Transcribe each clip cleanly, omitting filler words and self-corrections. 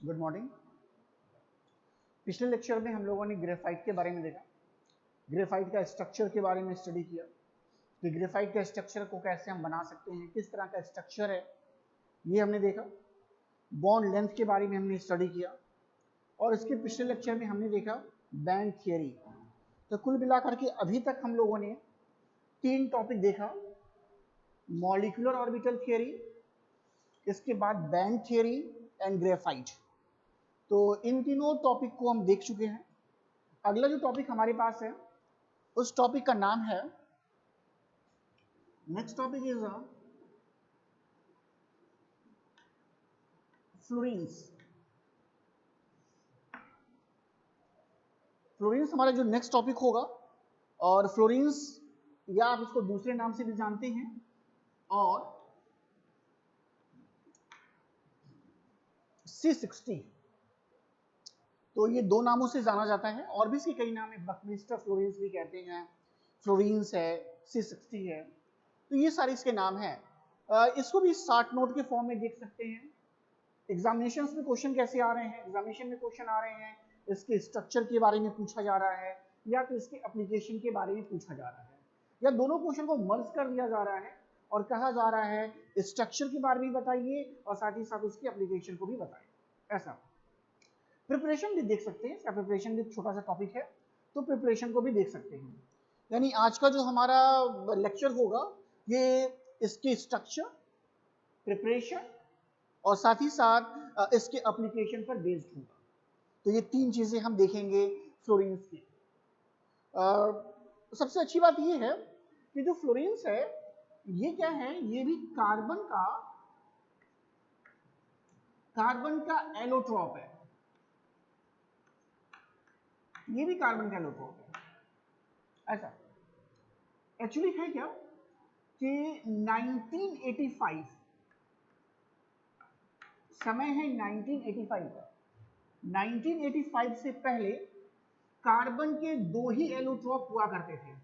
Good morning. पिछले lecture में हम लोगों ने ग्रेफाइट के बारे में देखा, ग्रेफाइट का स्ट्रक्चर के बारे में स्टडी किया कि ग्रेफाइट का स्ट्रक्चर को कैसे हम बना सकते हैं, किस तरह का स्ट्रक्चर है ये हमने देखा। बॉन्ड लेंथ के बारे में हमने स्टडी किया और इसके पिछले लेक्चर में हमने देखा बैंड थियरी। तो कुल मिलाकर के अभी तक हम लोगों ने 3 टॉपिक देखा, मॉलिक्यूलर ऑर्बिटल थियरी, इसके बाद बैंड थियरी एंड ग्रेफाइट। तो इन तीनों टॉपिक को हम देख चुके हैं। अगला जो टॉपिक हमारे पास है उस टॉपिक का नाम है, next topic is fluorines. Fluorines हमारा जो नेक्स्ट टॉपिक होगा, और फ्लोरीन्स या आप इसको दूसरे नाम से भी जानते हैं और C60, तो ये 2 नामों से जाना जाता है। और भी इसके कई नाम है, बकमिस्टर फ्लोरीन्स भी कहते हैं, फ्लोरीन्स है, C60 है, तो ये सारे इसके नाम हैं। इसको भी शॉर्ट नोट के फॉर्म में देख सकते हैं। एग्जामिनेशंस में क्वेश्चन कैसे आ रहे हैं, एग्जामिनेशन में क्वेश्चन आ रहे हैं इसके स्ट्रक्चर के बारे में पूछा जा रहा है या तो इसके एप्लीकेशन के बारे में पूछा जा रहा है, या दोनों क्वेश्चन को मर्ज कर दिया जा रहा है और कहा जा रहा है स्ट्रक्चर के बारे में बताइए और साथ ही साथ उसकी एप्लीकेशन को भी बताइए। ऐसा प्रिपरेशन भी देख सकते हैं, प्रिपरेशन भी छोटा सा टॉपिक है तो प्रिपरेशन को भी देख सकते हैं। यानी आज का जो हमारा लेक्चर होगा ये इसके स्ट्रक्चर, प्रिपरेशन और साथ ही साथ इसके एप्लीकेशन पर बेस्ड होगा। तो ये 3 चीजें हम देखेंगे फ्लोरीन्स की। सबसे अच्छी बात ये है कि जो फ्लोरीन्स है ये क्या है, ये भी कार्बन का एलोट्रॉप है। ये भी कार्बन का एलोट्रॉप है। ऐसा एक्चुअली है क्या कि 1985 समय है, 1985 का। 1985 से पहले कार्बन के 2 ही एलोट्रॉप हुआ करते थे।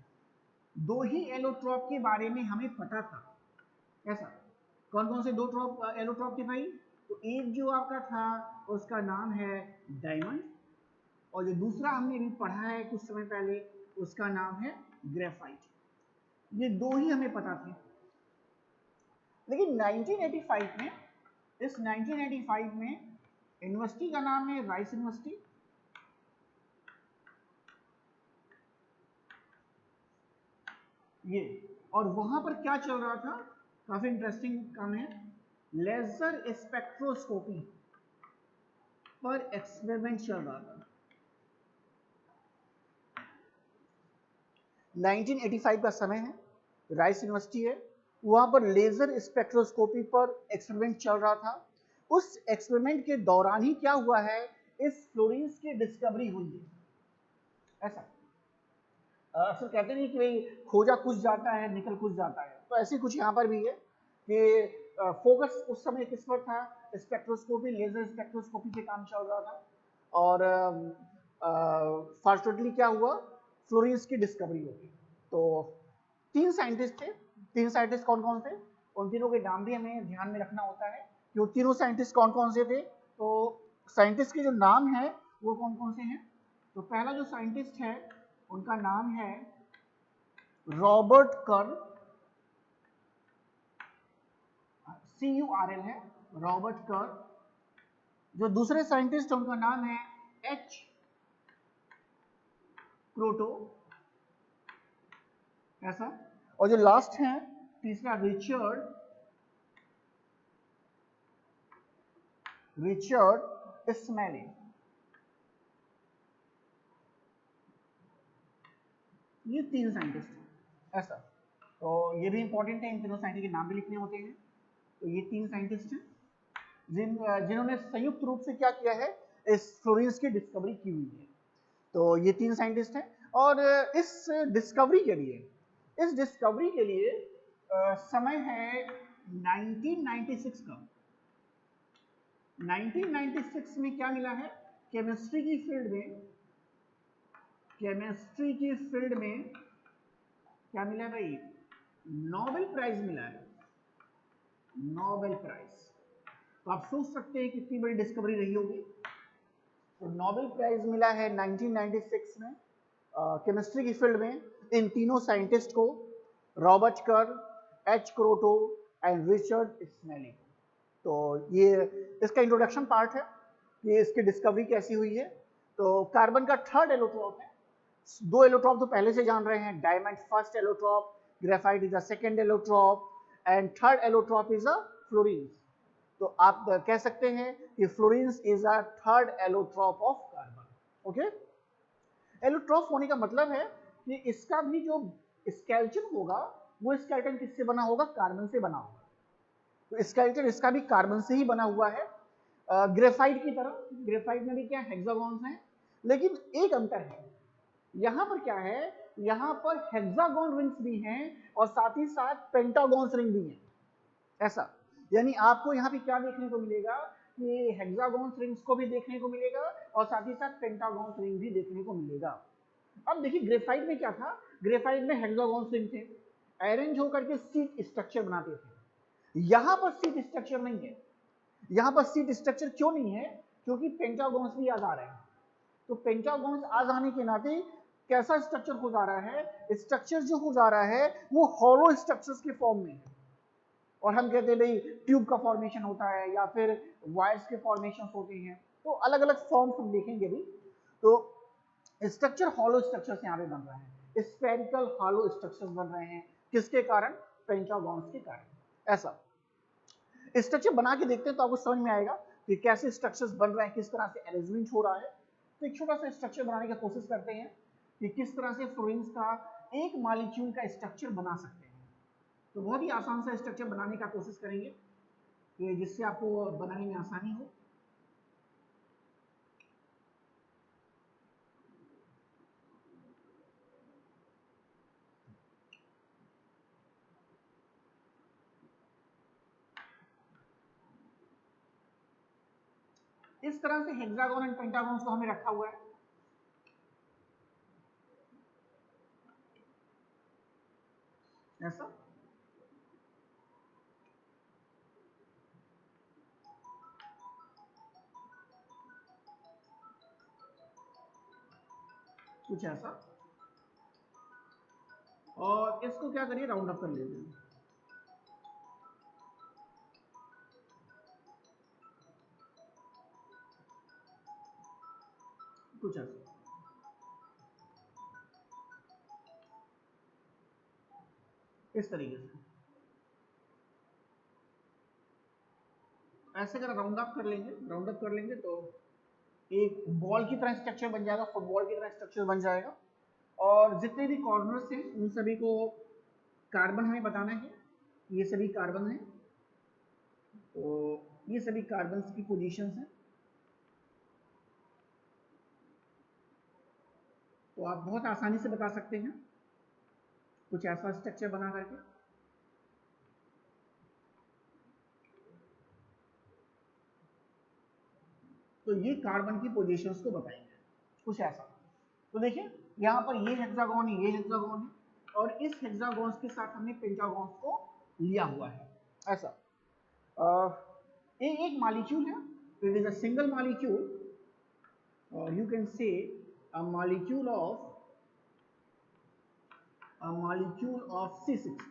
2 ही एलोट्रॉप के बारे में हमें पता था। ऐसा कौन कौन से 2 एलोट्रॉप थे भाई? तो एक जो आपका था उसका नाम है डायमंड, और जो दूसरा हमने भी पढ़ा है कुछ समय पहले उसका नाम है ग्रेफाइट। ये 2 ही हमें पता थे। लेकिन 1985 में, इस 1985 में यूनिवर्सिटी का नाम है राइस यूनिवर्सिटी। ये और वहां पर क्या चल रहा था, काफी इंटरेस्टिंग काम है, लेजर स्पेक्ट्रोस्कोपी पर एक्सपेरिमेंट चल रहा था। 1985 का समय है, राइस यूनिवर्सिटी है, वहां पर लेजर स्पेक्ट्रोस्कोपी पर एक्सपेरिमेंट चल रहा था। उस एक्सपेरिमेंट के दौरान ही क्या हुआ है, इस फ्लोरीन्स की डिस्कवरी हुई है। ऐसा अक्सर कहते नहीं कि भाई खोजा कुछ जाता है निकल कुछ जाता है, तो ऐसे कुछ यहाँ पर भी है कि फोकस उस समय किस पर था, स्पेक्ट्रोस्कोपी, लेजर स्पेक्ट्रोस्कोपी पे काम चल रहा था। और फॉर्चुनेटली क्या हुआ, फ्लोरीन्स की डिस्कवरी हो गई। तो 3 साइंटिस्ट थे। 3 साइंटिस्ट कौन कौन थे, उन तीनों के नाम भी हमें ध्यान में रखना होता है कि वो तीनों साइंटिस्ट कौन कौन से थे। तो साइंटिस्ट के जो नाम है वो कौन कौन से हैं, तो पहला जो साइंटिस्ट है उनका नाम है रॉबर्ट कर्ल, CURL है, रॉबर्ट कर्ल। जो दूसरे साइंटिस्ट उनका नाम है H क्रोटो। ऐसा, और जो लास्ट है तीसरा रिचर्ड स्मेलिंग। ये 3 साइंटिस्ट हैं। ऐसा, तो ये भी इंपॉर्टेंट है, इन तीनों साइंटिस्ट के नाम भी लिखने होते हैं। तो ये 3 साइंटिस्ट हैं जिन्होंने संयुक्त रूप से क्या किया है, इस फ्लोरीन्स की डिस्कवरी की हुई है। तो ये 3 साइंटिस्ट हैं और इस डिस्कवरी के लिए समय है 1996 का। 1996 में क्या मिला है, केमिस्ट्री की फील्ड में क्या मिला भाई, नोबेल प्राइज मिला है, नोबेल प्राइज। तो आप सोच सकते हैं कितनी बड़ी डिस्कवरी रही होगी। तो नोबेल प्राइज मिला है 1996 में केमिस्ट्री की फील्ड में इन तीनों साइंटिस्ट को, रॉबर्ट कर्न, एच क्रोटो एंड रिचर्ड स्मेली। तो ये इसका इंट्रोडक्शन पार्ट है कि इसकी डिस्कवरी कैसी हुई है। तो कार्बन का थर्ड एलोट्रॉप है, दो एलोट्रॉप तो पहले से जान रहे हैं, diamond first allotrope, graphite is the second allotrope and third allotrope is a fluorine. तो आप कह सकते हैं कि fluorine is a third allotrope of carbon. Okay, allotrope होने का मतलब है कि इसका भी जो स्केलेटन होगा वो स्केलेटन किससे बना होगा, कार्बन से बना होगा। तो स्केलेटन इसका भी कार्बन से ही बना हुआ है, ग्रेफाइट की तरह। ग्रेफाइट में भी क्या हेक्सागॉन्स हैं, लेकिन एक अंतर है, यहां पर क्या है, यहां पर हेक्सागॉन रिंग्स भी हैं और साथ ही साथ पेंटागॉन रिंग भी हैं। ऐसा यानी आपको यहाँ पे क्या देखने को मिलेगा कि हेक्सागॉन रिंग्स को भी देखने को मिलेगा और साथ ही साथ पेंटागॉन रिंग भी देखने को मिलेगा। अब देखिए ग्रेफाइट में क्या था, ग्रेफाइट में हेक्सागॉन रिंग थे, अरेंज होकर के सीट स्ट्रक्चर बनाते थे। यहां पर सीट स्ट्रक्चर नहीं है। यहां पर सीट स्ट्रक्चर क्यों नहीं है, क्योंकि पेंटागॉन्स भी आ जा रहे हैं। तो पेंटागॉन्स आ जाने के नाते कैसा स्ट्रक्चर हो जा रहा है, स्ट्रक्चर जो हो जा रहा है वो हॉलो स्ट्रक्चर्स के फॉर्म में है। और हम कहते हैं भाई ट्यूब का फॉर्मेशन होता है या फिर वायर्स के फॉर्मेशन होते हैं, तो अलग अलग फॉर्म्स हम देखेंगे भी। तो स्ट्रक्चर हॉलो स्ट्रक्चर्स यहाँ पे बन रहे हैं, स्फेरिकल हॉलो स्ट्रक्चर्स बन रहे हैं, किसके कारण, पेंटागॉन्स के कारण। ऐसा स्ट्रक्चर बना के देखते हैं तो आपको समझ में आएगा कि कैसे स्ट्रक्चर्स बन रहे हैं, किस तरह से अरेंजमेंट हो रहा है। तो एक छोटा सा स्ट्रक्चर बनाने की कोशिश करते हैं कि किस तरह से फ्लोरीन्स का एक मॉलिक्यूल का स्ट्रक्चर बना सकते हैं। तो बहुत ही आसान सा स्ट्रक्चर बनाने का कोशिश करेंगे कि जिससे आपको बनाने में आसानी हो। इस तरह से हेक्सागोन एंड पेंटागॉन को हमें रखा हुआ है। ऐसा कुछ ऐसा, और इसको क्या करिए, राउंड अप कर लेते हैं। कुछ ऐसा इस तरीके से ऐसे अगर राउंड अप कर लेंगे, राउंड अप कर लेंगे तो एक बॉल की तरह स्ट्रक्चर बन जाएगा, फुटबॉल की तरह स्ट्रक्चर बन जाएगा। और जितने भी कॉर्नर्स हैं उन सभी को कार्बन हमें बताना है, ये सभी कार्बन हैं। तो ये सभी कार्बन की पोजीशंस हैं। तो आप बहुत आसानी से बता सकते हैं कुछ ऐसा स्ट्रक्चर बना करके। तो ये कार्बन की पोजीशंस को बताएंगे कुछ ऐसा। तो देखिए यहाँ पर ये हेक्सागोन है, ये हेक्सागोन है, और इस हेक्सागोन के साथ हमने पेंटागोन को लिया हुआ है। ऐसा एक मॉलिक्यूल है, it is a single molecule, और you can say a molecule of C60।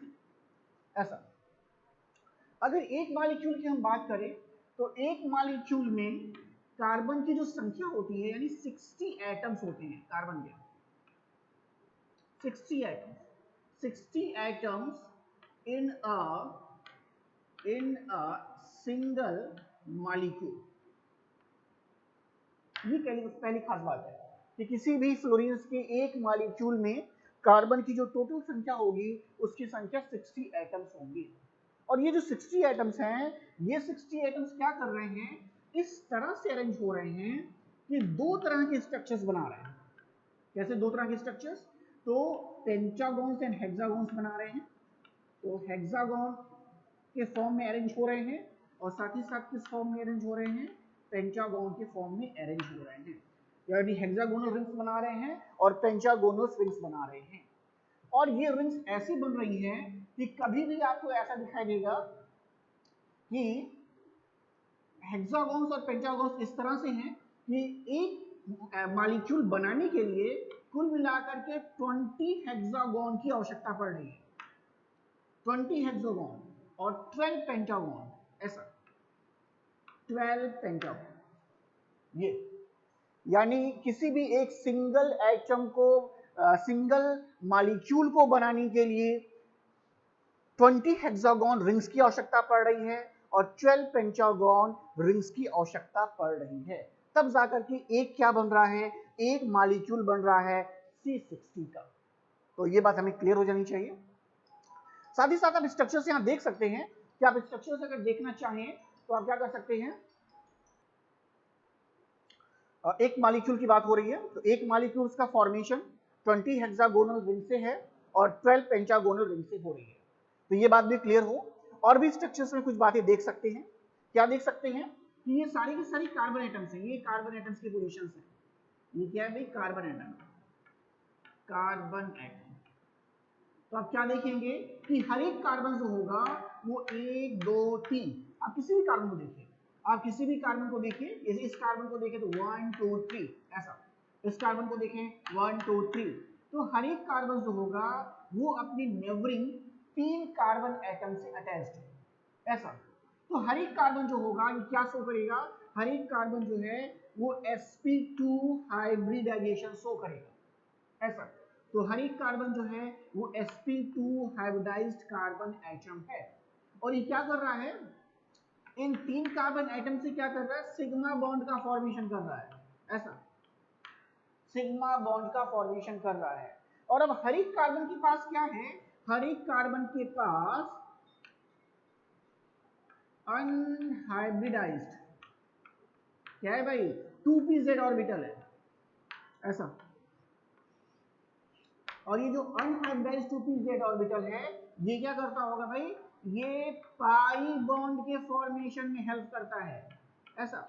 ऐसा अगर एक मॉलिक्यूल की हम बात करें तो एक मॉलिक्यूल में कार्बन की जो संख्या होती है यानी 60 एटम्स होते हैं कार्बन के, 60 atoms, 60 atoms in a single molecule. ये पहली खास बात है कि किसी भी फ्लोरीन्स के एक मॉलिक्यूल में कार्बन की जो टोटल संख्या होगी उसकी संख्या 60 एटम्स होंगी। और ये जो 60 एटम्स हैं, ये 60 एटम्स क्या कर रहे हैं, इस तरह से अरेंज हो रहे हैं कि दो तरह के स्ट्रक्चर्स बना रहे हैं। कैसे दो तरह के स्ट्रक्चर्स, तो पेंटागॉन्स एंड हेक्सागॉन्स बना रहे हैं। तो हेक्सागॉन के फॉर्म में अरेंज हो रहे हैं और साथ ही साथ किस फॉर्म में अरेंज हो रहे हैं, पेंटागॉन के फॉर्म में अरेंज हो रहे हैं। यानी हेक्सागोनल रिंग्स बना रहे हैं और पेंटागोनल रिंग्स बना रहे हैं। और ये रिंग्स ऐसी बन रही हैं कि कभी भी आपको ऐसा दिखाई देगा कि हेक्सागोन्स और पेंटागोन्स इस तरह से हैं कि एक मॉलिक्यूल बनाने के लिए कुल मिलाकर के 20 हेक्सागोन की आवश्यकता पड़ रही है, 20 हेक्सागोन और 12 पेंटागोन, ऐसा 12 पेंटागोन। ये यानी किसी भी एक सिंगल एटम को, सिंगल मॉलिक्यूल को बनाने के लिए 20 हेक्सागोन रिंग्स की आवश्यकता पड़ रही है और 12 पेंटागोन रिंग्स की आवश्यकता पड़ रही है, तब जाकर के एक क्या बन रहा है, एक मॉलिक्यूल बन रहा है C60 का। तो ये बात हमें क्लियर हो जानी चाहिए। साथ ही साथ आप स्ट्रक्चर से यहां देख सकते हैं कि आप स्ट्रक्चर से अगर देखना चाहें तो आप क्या कर सकते हैं, एक मॉलिक्यूल की बात हो रही है तो एक मॉलिक्यूल का फॉर्मेशन 20 हेक्सागोनल रिंग से है और 12 पेंटागोनल रिंग से हो रही है। तो ये बात भी क्लियर हो। और भी स्ट्रक्चर्स में कुछ बातें देख सकते हैं। क्या देख सकते हैं कि ये सारी की सारी कार्बन एटम्स हैं, ये कार्बन एटम्स की पोजीशंस हैं। ये क्या है भाई, कार्बन एटम, कार्बन एटम। तो आप क्या देखेंगे कि हर एक कार्बन जो होगा वो 1 2 3, आप किसी भी कार्बन को देखिए, आप किसी भी कार्बन को देखिए, इस कार्बन को देखें तो 1 2 3 ऐसा, इस कार्बन को देखें 1 2 3, तो हर एक कार्बन जो होगा वो अपनी नेबरिंग 3 कार्बन एटम से अटैच्ड है, ऐसा। तो हर एक कार्बन जो होगा ये क्या शो करेगा, हर एक कार्बन जो है वो sp2 हाइब्रिडाइजेशन शो करेगा, ऐसा। तो हर एक कार्बन जो है वो sp2 हाइब्रिडाइज्ड कार्बन एटम है। और ये क्या कर रहा है, इन 3 कार्बन एटम से क्या कर रहा है, सिग्मा बॉन्ड का फॉर्मेशन कर रहा है, ऐसा, सिग्मा बॉन्ड का फॉर्मेशन कर रहा है। और अब हर एक कार्बन के पास क्या है, हर एक कार्बन के पास अनहाइब्रिडाइज्ड क्या है भाई, 2pz ऑर्बिटल है, ऐसा। और ये जो अनहाइब्रिडाइज्ड 2pz ऑर्बिटल है ये क्या करता होगा भाई, ये पाई बॉन्ड के फॉर्मेशन में हेल्प करता है, ऐसा।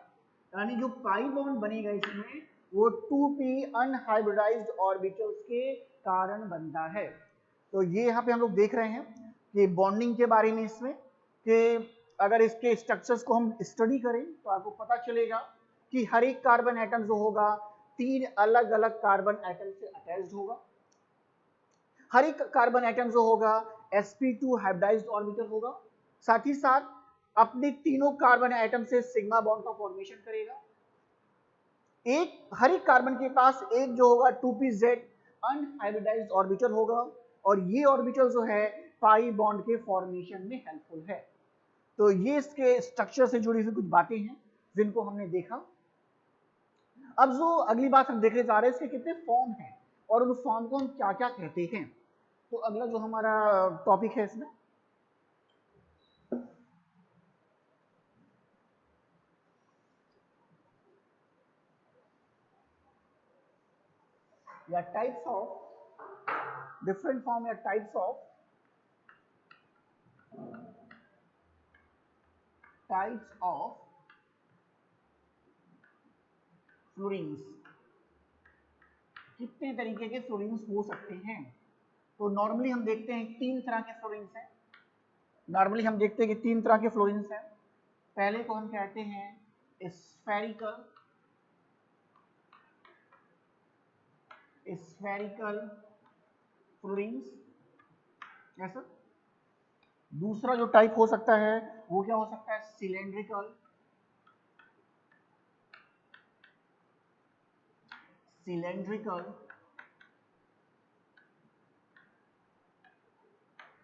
यानी जो पाई बॉन्ड बनेगा इसमें वो 2p अनहाइब्रिडाइज्ड ऑर्बिटल्स के कारण बनता है। तो ये यहाँ पे हम लोग देख रहे हैं कि बॉन्डिंग के बारे में इसमें, कि अगर इसके स्ट्रक्चर्स को हम स्टडी करें तो आपको पता चलेगा कि हर एक कार्बन एटम जो होगा 3 अलग अलग कार्बन एटम से अटैच्ड होगा। हर एक कार्बन एटम जो होगा sp2 हाइब्रिडाइज्ड ऑर्बिटल होगा, साथ ही साथ अपने तीनों कार्बन एटम से सिग्मा बॉन्ड का फॉर्मेशन करेगा। हर एक कार्बन के पास एक जो होगा 2pz अनहाइब्रिडाइज्ड ऑर्बिटल होगा और ये ऑर्बिटल जो है पाई बॉन्ड के फॉर्मेशन में हेल्पफुल है। तो ये इसके स्ट्रक्चर से जुड़ी हुई कुछ बातें हैं जिनको हमने देखा। अब जो अगली बात हम देखने जा रहे हैं इसके कितने फॉर्म हैं और उन फॉर्म को हम क्या क्या कहते हैं। तो अगला जो हमारा टॉपिक है इसमें, या टाइप्स ऑफ डिफरेंट फॉर्म या टाइप्स ऑफ फ्लोरीन्स, कितने तरीके के फ्लोरीन्स हो सकते हैं। तो नॉर्मली हम देखते हैं 3 तरह के फ्लोरीन्स हैं। नॉर्मली हम देखते हैं कि 3 तरह के फ्लोरीन्स हैं। पहले को हम कहते हैं स्फेरिकल फ्लोरीन्स, ऐसा। दूसरा जो टाइप हो सकता है वो क्या हो सकता है, सिलेंड्रिकल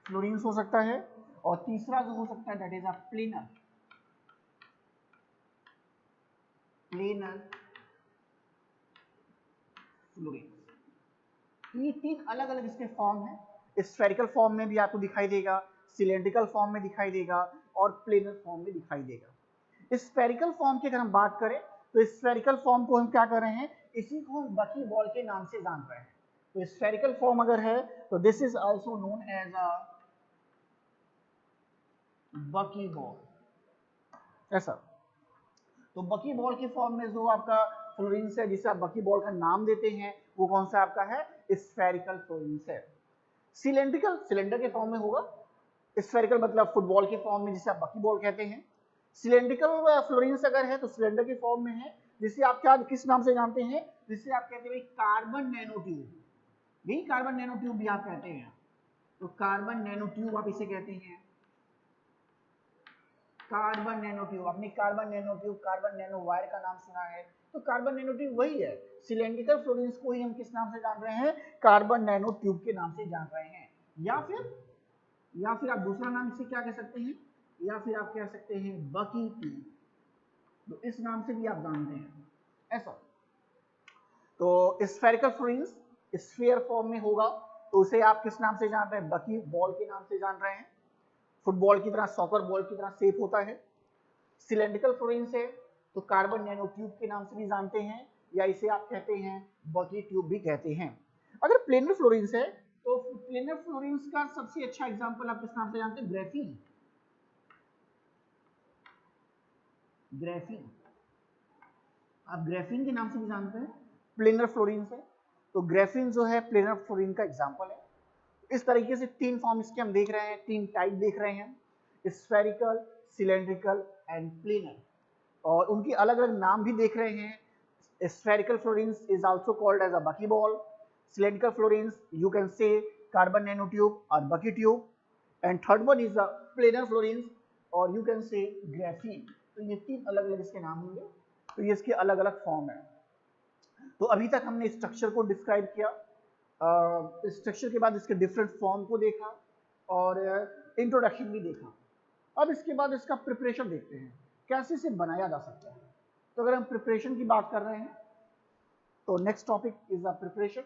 फ्लोरीन्स हो सकता है। और तीसरा जो हो सकता है that is a planar fluorines. ये 3 अलग अलग इसके फॉर्म हैं। स्फेरिकल फॉर्म में भी आपको दिखाई देगा, सिलेंड्रिकल फॉर्म में दिखाई देगा और प्लेनर फॉर्म में दिखाई देगा। स्फेरिकल फॉर्म की अगर हम बात करें तो स्फेरिकल फॉर्म को हम क्या कर रहे हैं, इसी को हम बकी बॉल के नाम से जान रहे हैं। तो स्फेरिकल फॉर्म अगर है तो this is also known as a bucky ball, ऐसा। तो बकी बॉल के फॉर्म में जो आपका फ्लोरीन्स है जिसे आप बकी बॉल का नाम देते हैं वो कौन सा आपका है, स्फेरिकल फ्लोरीन्स है। सिलेंड्रिकल सिलेंडर के फॉर्म में होगा, स्फेरिकल मतलब फुटबॉल के फॉर्म में जिसे आप बकी बॉल कहते हैं। सिलेंड्रिकल फ्लोरीन्स अगर है तो सिलेंडर की फॉर्म में है, जिसे आप क्या किस नाम से जानते हैं, जिसे आप कहते हैं कार्बन नैनो ट्यूब, यही कार्बन नैनो ट्यूब भी आप कहते हैं। तो कार्बन नैनो ट्यूब आप इसे कहते हैं, कार्बन नैनो ट्यूब। आपने carbon nano tube, carbon nano wire का नाम सुना है, तो कार्बन नैनो ट्यूब वही है। सिलेंड्रिकल फ्लोरीन्स को ही हम किस नाम से जान रहे हैं, कार्बन नैनो ट्यूब के नाम से जान रहे हैं। या फिर आप दूसरा नाम इसे क्या कह सकते हैं, या फिर आप कह सकते हैं बकी ट्यूब, तो इस नाम से भी आप जानते हैं ऐसा। तो स्फेरिकल फ्लोरीन्स स्फीयर फॉर्म में होगा, तो उसे आप किस नाम से जान रहे हैं, बकी बॉल के नाम से जान रहे हैं। फुटबॉल की तरह, सॉकर बॉल की तरह शेप होता है। सिलेंड्रिकल फ्लोरीन्स है तो कार्बन नैनो ट्यूब के नाम से भी जानते हैं, या इसे आप कहते हैं बकी ट्यूब भी कहते हैं। अगर प्लेनर फ्लोरीन्स है तो प्लेनर फ्लोरीन्स का सबसे अच्छा एग्जांपल आप किस नाम से जानते हैं, ग्रेफीन। ग्रेफीन, आप ग्रेफीन के नाम से भी जानते हैं, प्लेनर फ्लोरीन्स है। तो ग्रेफीन जो है प्लेनर फ्लोरीन का एग्जांपल है। इस तरीके से तीन फॉर्म इसके हम देख रहे हैं, तीन टाइप देख रहे हैं, स्फेरिकल, सिलेंड्रिकल एंड प्लेनर, और उनके अलग अलग नाम भी देख रहे हैं। Spherical fluorines is also called as a buckyball. Cylindrical fluorines you can say carbon nanotube or bucky tube, and third one is the planar fluorines or you can say graphene. तो ये तीन अलग अलग इसके नाम होंगे, तो ये इसके अलग अलग फॉर्म है। तो अभी तक हमने स्ट्रक्चर को डिस्क्राइब किया, स्ट्रक्चर के बाद इसके डिफरेंट फॉर्म को देखा और इंट्रोडक्शन भी देखा। अब इसके बाद इसका प्रिपरेशन देखते हैं, कैसे इसे बनाया जा सकता है। तो अगर हम प्रिपरेशन की बात कर रहे हैं तो next topic is the preparation.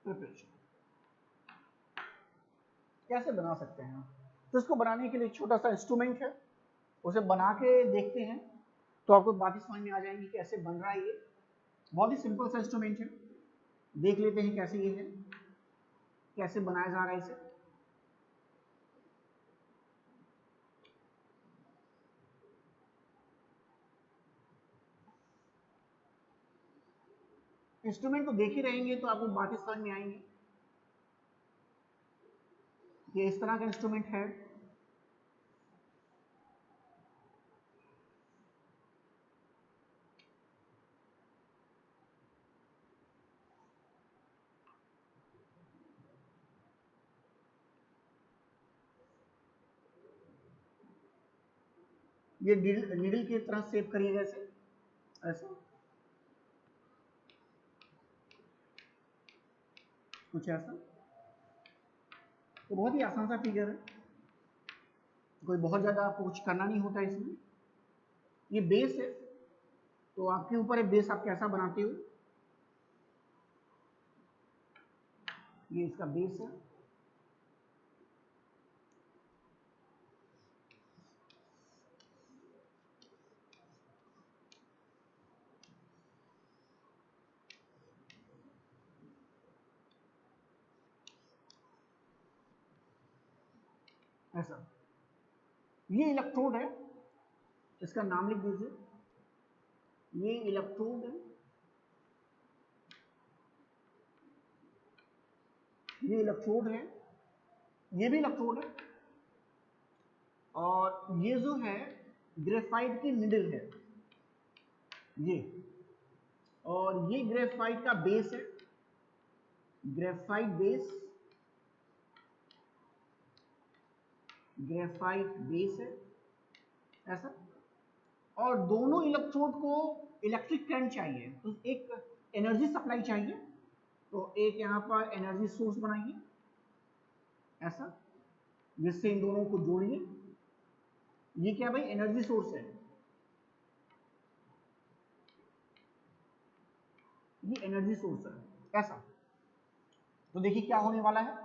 Preparation कैसे बना सकते हैं, तो इसको बनाने के लिए एक छोटा सा इंस्ट्रूमेंट है, उसे बना के देखते हैं तो आपको बात समझ में आ जाएंगी कैसे बन रहा है। ये बहुत ही सिंपल सा इंस्ट्रूमेंट है, देख लेते हैं कैसे ये है, कैसे बनाया जा रहा है इसे। इंस्ट्रूमेंट को देख ही रहेंगे तो आपको बातें समझ में आएंगी। ये इस तरह का इंस्ट्रूमेंट है, ये नीडल की तरह सेव करिएगा इसे, ऐसा कुछ ऐसा। तो बहुत ही आसान सा फिगर है, कोई बहुत ज़्यादा आपको कुछ करना नहीं होता इसमें। ये बेस है, तो आपके ऊपर है बेस, आप कैसा बनाते हो। ये इसका बेस है, ऐसा। ये इलेक्ट्रोड है, इसका नाम लिख दीजिए, ये इलेक्ट्रोड है, ये इलेक्ट्रोड है, ये भी इलेक्ट्रोड है, और ये जो है ग्रेफाइट की निडल है ये, और ये ग्रेफाइट का बेस है, ग्रेफाइट बेस, ग्रेफाइट बेस है ऐसा। और दोनों इलेक्ट्रोड को इलेक्ट्रिक करंट चाहिए, तो एक एनर्जी सप्लाई चाहिए, तो एक यहां पर एनर्जी सोर्स बनाइए ऐसा, जिससे इन दोनों को जोड़िए। ये क्या भाई, एनर्जी सोर्स है, ये एनर्जी सोर्स है ऐसा। तो देखिए क्या होने वाला है,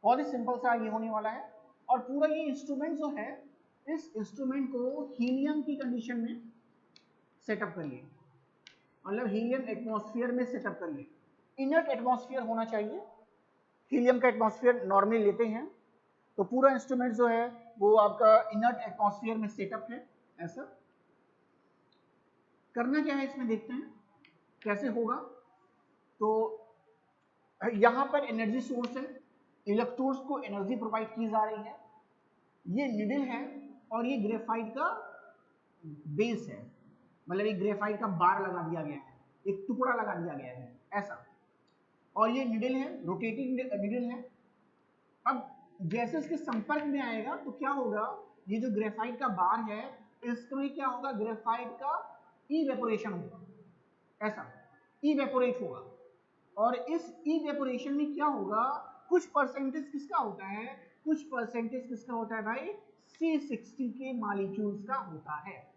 बहुत ही सिंपल सा ये होने वाला है। और पूरा ये इंस्ट्रूमेंट जो है, इस इंस्ट्रूमेंट को हीलियम की कंडीशन में सेटअप करिए, मतलब हीलियम एटमॉस्फेयर में सेटअप करिए। इनर्ट एटमॉस्फेयर होना चाहिए, हीलियम का एटमॉस्फेयर नॉर्मली लेते हैं, तो पूरा इंस्ट्रूमेंट जो है वो आपका इनर्ट एटमॉस्फेयर में सेटअप है। ऐसा करना क्या है इसमें, देखते हैं कैसे होगा। तो यहां पर एनर्जी सोर्स है, इलेक्ट्रोड्स को एनर्जी प्रोवाइड की जा रही है, ये निडल है और ये ग्रेफाइट का बेस है, मतलब एक ग्रेफाइट का बार लगा दिया गया है, एक टुकड़ा लगा दिया गया है ऐसा, और ये निडल है, रोटेटिंग निडल है। अब जैसे इसके संपर्क में आएगा तो क्या होगा, ये जो ग्रेफाइट का बार है इसमें क्या होगा, ग्रेफाइट का इवेपोरेशन होगा, ऐसा इवेपोरेट होगा। और इस इवेपोरेशन में क्या होगा, कुछ परसेंटेज किसका होता है, कुछ परसेंटेज किसका होता है भाई, C60 के मॉलिक्यूल्स का होता है।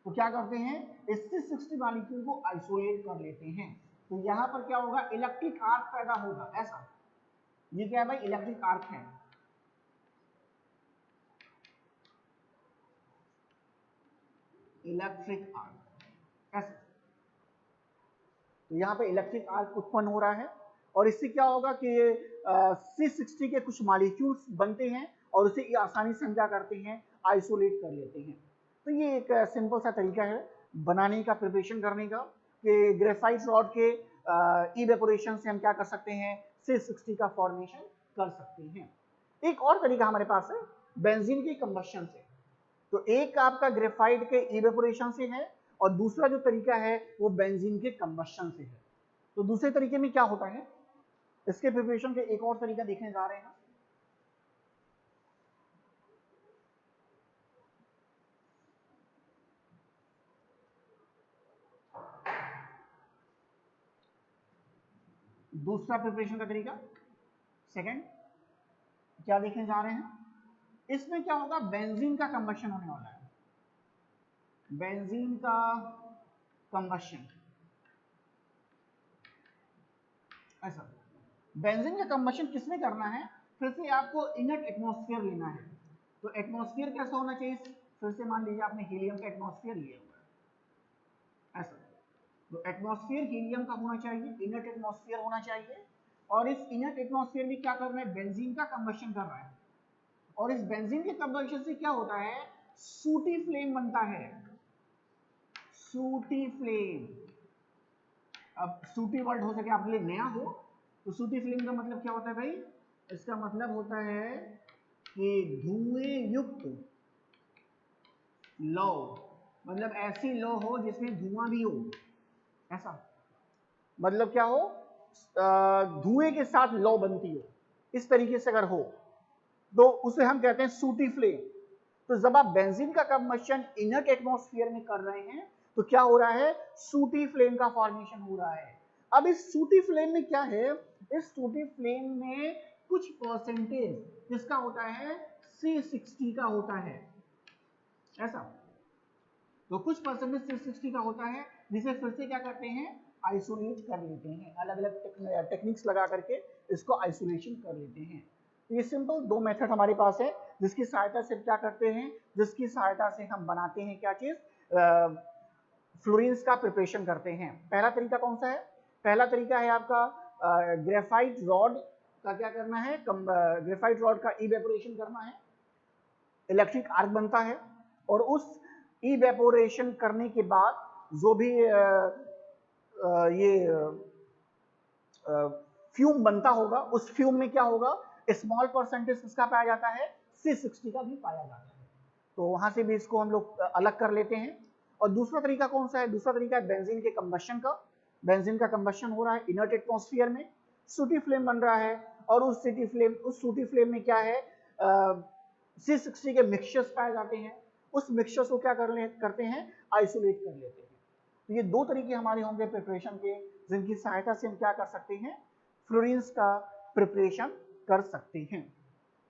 तो क्या करते हैं, इस C60 मॉलिक्यूल को आइसोलेट कर लेते हैं। तो यहां पर क्या होगा, इलेक्ट्रिक आर्क पैदा होगा ऐसा। ये क्या है भाई, इलेक्ट्रिक आर्क है। इलेक्ट्रिक आर्क ऐसा, तो यहाँ पे इलेक्ट्रिक आर्क उत्पन्न हो रहा है और इससे क्या होगा कि C60 के कुछ मॉलिक्यूल्स बनते हैं और उसे आसानी से हम क्या करते हैं, आइसोलेट कर लेते हैं। तो ये एक सिंपल सा तरीका है बनाने का, प्रिपरेशन करने का, कि ग्रेफाइट रॉड के इवेपोरेशन से हम क्या कर सकते हैं, C60 का फॉर्मेशन कर सकते हैं। एक और तरीका हमारे पास है बेंजीन के कंबशन से। तो एक आपका ग्रेफाइट के इवेपोरेशन से है और दूसरा जो तरीका है वो बेंजीन के कंबशन से है। तो दूसरे तरीके में क्या होता है, इसके प्रिपरेशन के एक और तरीका देखने जा रहे हैं। दूसरा प्रिपरेशन का तरीका, सेकंड, क्या देखने जा रहे हैं, इसमें क्या होगा, बेंजीन का कंबशन होने वाला है। बेंजीन का कंबशन ऐसा, बेंजीन का कंबशन किसमें करना है, फिर से आपको इनर्ट एटमॉस्फेयर लेना है। तो एटमॉस्फेयर कैसा होना चाहिए, फिर से मान लीजिए आपने हीलियम का एटमॉस्फेयर लिया हुआ है ऐसा, तो एटमॉस्फेयर हीलियम का होना चाहिए, इनर्ट एटमॉस्फेयर होना चाहिए। और इस इनर्ट एटमॉस्फेयर में क्या कर रहा है, बेंजीन का कंबशन कर रहा है। और इस बेंजीन के कंबशन से क्या होता है, सूटी फ्लेम बनता है, सूटी फ्लेम। अब सूटी वर्ड हो सके आपके लिए नया हो, तो सूटी फ्लेम का मतलब क्या होता है भाई, इसका मतलब होता है कि धुएं युक्त लौ, मतलब ऐसी लौ हो जिसमें धुआं भी हो ऐसा, मतलब क्या हो, धुएं के साथ लौ बनती हो, इस तरीके से अगर हो तो उसे हम कहते हैं सूटी फ्लेम। तो जब आप बेंजीन का कंबशन इनर्ट एटमॉस्फेयर में कर रहे हैं तो क्या हो रहा है, सूटी फ्लेम का फॉर्मेशन हो रहा है। अब इस सूटी फ्लेम में क्या है, इस सूटी फ्लेम में कुछ परसेंटेज किसका होता है, C60 का होता है ऐसा। तो कुछ परसेंटेज C60 का होता है जिसे फिर से क्या करते हैं, आइसोलेट कर लेते हैं, अलग अलग टेक्निक्स लगा करके इसको आइसोलेशन कर लेते हैं। तो ये सिंपल दो मेथड हमारे पास है जिसकी सहायता से क्या करते हैं, जिसकी सहायता से हम बनाते हैं क्या चीज, फ्लोरीन्स का प्रिपरेशन करते हैं। पहला तरीका कौन सा है, पहला तरीका है आपका ग्रेफाइट रॉड का क्या करना है, ग्रेफाइट रॉड का इवेपोरेशन करना है, इलेक्ट्रिक आर्क बनता है और उस इवेपोरेशन करने के बाद जो भी ये फ्यूम बनता होगा, उस फ्यूम में क्या होगा, स्मॉल परसेंटेज किसका पाया जाता है, C60 का भी पाया जाता है। तो वहां से भी इसको हम लोग अलग कर लेते हैं। और दूसरा तरीका कौन सा है, दूसरा तरीका है बेंजीन के कंबशन का। बेंजीन का कंबशन हो रहा है इनर्ट एटमॉस्फेयर में, सूटी फ्लेम बन रहा है और उस सूटी फ्लेम में क्या है, C60 के मिक्सचर्स पाए जाते हैं, उस मिक्सचर्स को क्या करते हैं, आइसोलेट कर लेते हैं। तो ये दो तरीके हमारे होंगे प्रिपरेशन के, जिनकी सहायता से हम क्या कर सकते हैं, फ्लोरीन्स का प्रिपरेशन कर सकते हैं।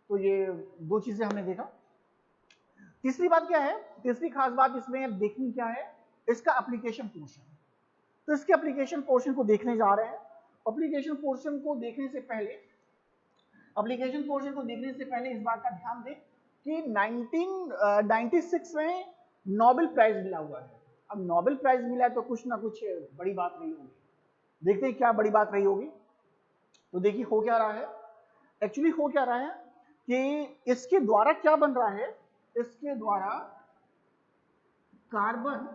तो ये दो चीजें हमने देखा। तीसरी बात क्या है, तीसरी खास बात इसमें देखनी क्या है, इसका एप्लीकेशन पोर्शन। तो इसके एप्लीकेशन पोर्शन को देखने जा रहे हैं। एप्लीकेशन पोर्शन को देखने से पहले इस बात का ध्यान दें कि 1996 में नोबेल प्राइज मिला हुआ है। अब नोबेल प्राइज मिला है तो कुछ ना कुछ बड़ी बात रही होगी, देखते हैं क्या बड़ी बात रही होगी। तो देखिए हो क्या रहा है, एक्चुअली हो क्या रहा है कि इसके द्वारा क्या बन रहा है, इसके द्वारा कार्बन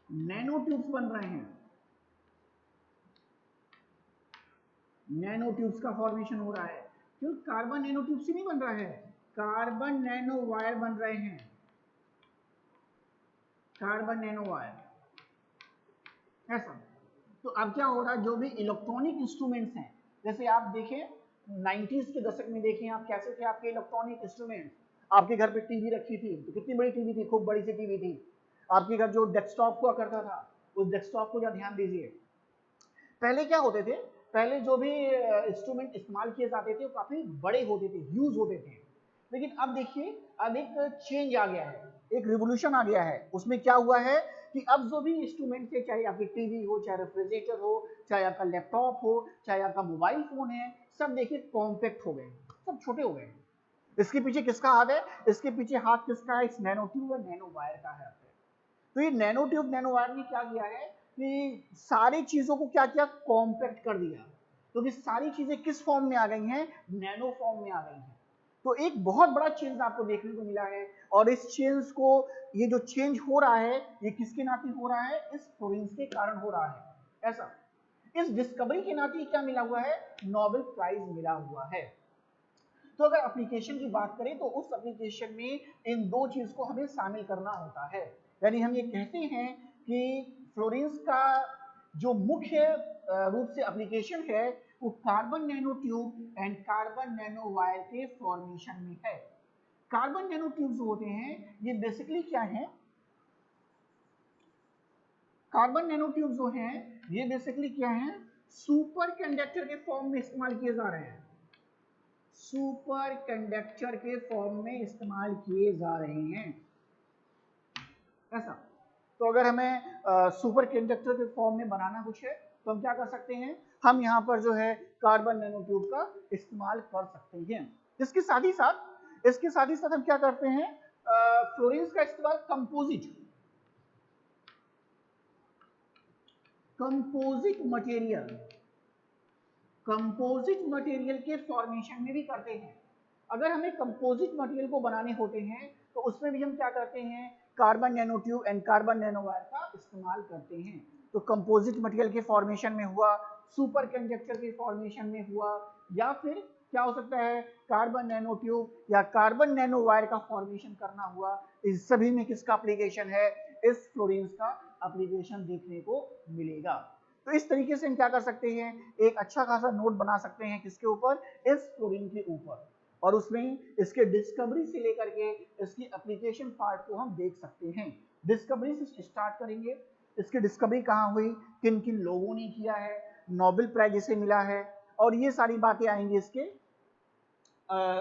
नैनो ट्यूब्स बन रहे हैं, नैनो ट्यूब्स का फॉर्मेशन हो रहा है। क्यों कार्बन नैनो ट्यूब से नहीं बन रहा है, कार्बन नैनो वायर बन रहे हैं, कार्बन नैनो वायर ऐसा। तो अब क्या हो रहा है, जो भी इलेक्ट्रॉनिक इंस्ट्रूमेंट्स हैं, जैसे आप देखें 90s के दशक में देखें आप, कैसे थे आपके इलेक्ट्रॉनिक इंस्ट्रूमेंट्स। आपके घर पे टीवी रखी थी तो कितनी बड़ी टीवी थी, खूब बड़ी सी टीवी थी। आपके घर जो डेस्कटॉप हुआ करता था, उस डेस्कटॉप को ध्यान दीजिए। पहले क्या होते थे, पहले जो भी इंस्ट्रूमेंट इस्तेमाल किए जाते थे वो काफी बड़े होते थे, ह्यूज होते थे। लेकिन अब देखिए, अब एक चेंज आ गया है, एक रिवोल्यूशन आ गया है। उसमें क्या हुआ है कि अब जो भी इंस्ट्रूमेंट है, चाहे आपकी टीवी हो, चाहे रेफ्रिजरेटर हो, चाहे आपका लैपटॉप हो, चाहे आपका मोबाइल फोन है, सब देखिए कॉम्पैक्ट हो गए, सब छोटे हो गए। इसके पीछे किसका हाथ है, इसके पीछे हाथ किसका है, इस नैनो ट्यूब और नैनो वायर का है। तो ये नैनो ट्यूब नैनो वायर ने क्या किया है कि सारी चीजों को क्या किया, कॉम्पैक्ट कर दिया। तो सारी चीजें किस फॉर्म में आ गई हैं, नैनो फॉर्म में आ गई हैं। तो एक बहुत बड़ा चेंज आपको देखने को मिला है। और इस चेंज को, ये जो चेंज हो रहा है, ये किसके नाते हो रहा है, इस फ्लोरेंस के कारण हो रहा है ऐसा। इस डिस्कवरी के नाते क्या मिला हुआ है, नोबेल प्राइज मिला हुआ है। तो अगर एप्लीकेशन की बात करें तो उस एप्लीकेशन में इन दो चीज को हमें शामिल करना होता है। यानी हम ये कहते हैं कि फ्लोरेंस का जो मुख्य रूप से एप्लीकेशन है वो carbon nano tube and carbon nano wire के फॉर्मेशन में है। कार्बन नैनो ट्यूब्स होते हैं, ये बेसिकली क्या है, कार्बन नैनो ट्यूब जो हैं ये बेसिकली क्या है, सुपर कंडक्टर के फॉर्म में इस्तेमाल किए जा रहे हैं, सुपर कंडक्टर के फॉर्म में इस्तेमाल किए जा रहे हैं ऐसा। तो अगर हमें सुपर कंडक्टर के फॉर्म में बनाना कुछ है तो हम क्या कर सकते हैं, हम यहाँ पर जो है कार्बन नैनो ट्यूब का इस्तेमाल कर सकते हैं। इसके साथ ही साथ हम क्या करते हैं, फ्लोरेंस का इस्तेमाल कंपोजिट मटेरियल के फॉर्मेशन में भी करते हैं। अगर हमें कंपोजिट मटेरियल को बनाने होते हैं तो उसमें भी हम क्या करते हैं, carbon nano tube and carbon nano wire का इस्तेमाल करते हैं। तो कंपोजिट मटेरियल के फॉर्मेशन में हुआ, सुपर कंडक्टर के फॉर्मेशन में हुआ, या फिर क्या हो सकता है, कार्बन नैनो ट्यूब या कार्बन नैनो वायर का फॉर्मेशन करना हुआ। इस सभी में किसका एप्लीकेशन है, इस फ्लोरेंस का एप्लीकेशन देखने को मिलेगा। तो इस तरीके से हम क्या कर सकते हैं, एक अच्छा खासा नोट बना सकते हैं किसके ऊपर, इस फ्लोरीन के ऊपर। और उसमें इसके डिस्कवरी से लेकर के इसकी एप्लीकेशन पार्ट को हम देख सकते हैं। डिस्कवरी से स्टार्ट करेंगे, इसकी डिस्कवरी कहाँ हुई, किन किन लोगों ने किया है, नोबेल प्राइज इसे मिला है, और ये सारी बातें आएंगी इसके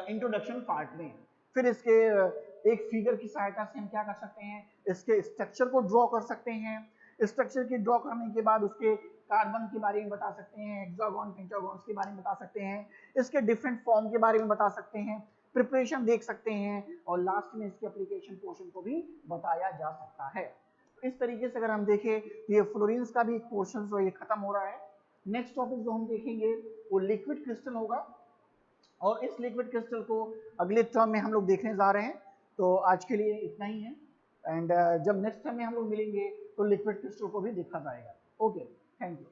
इंट्रोडक्शन पार्ट में। फिर इसके एक फिगर की सहायता से हम क्या कर सकते हैं, इसके स्ट्रक्चर को ड्रॉ कर सकते हैं। स्ट्रक्चर की ड्रॉ करने के बाद उसके कार्बन के बारे में बता सकते हैं, हेक्सागोन पेंटागोन्स के बारे में बता सकते हैं, इसके डिफरेंट फॉर्म के बारे में बता सकते हैं, प्रिपरेशन देख सकते हैं, और लास्ट में इसके एप्लीकेशन पोर्शन को भी बताया जा सकता है। तो इस तरीके से अगर हम देखें तो ये फ्लोरेंस का भी एक पोर्शन जो ये खत्म हो रहा है। नेक्स्ट टॉपिक जो हम देखेंगे वो लिक्विड क्रिस्टल होगा, और इस लिक्विड क्रिस्टल को अगले टर्म में हम लोग देखने जा रहे हैं। तो आज के लिए इतना ही है, एंड जब नेक्स्ट टाइम में हम लोग मिलेंगे तो लिक्विड क्रिस्टल को भी देखा जाएगा। Okay, thank you.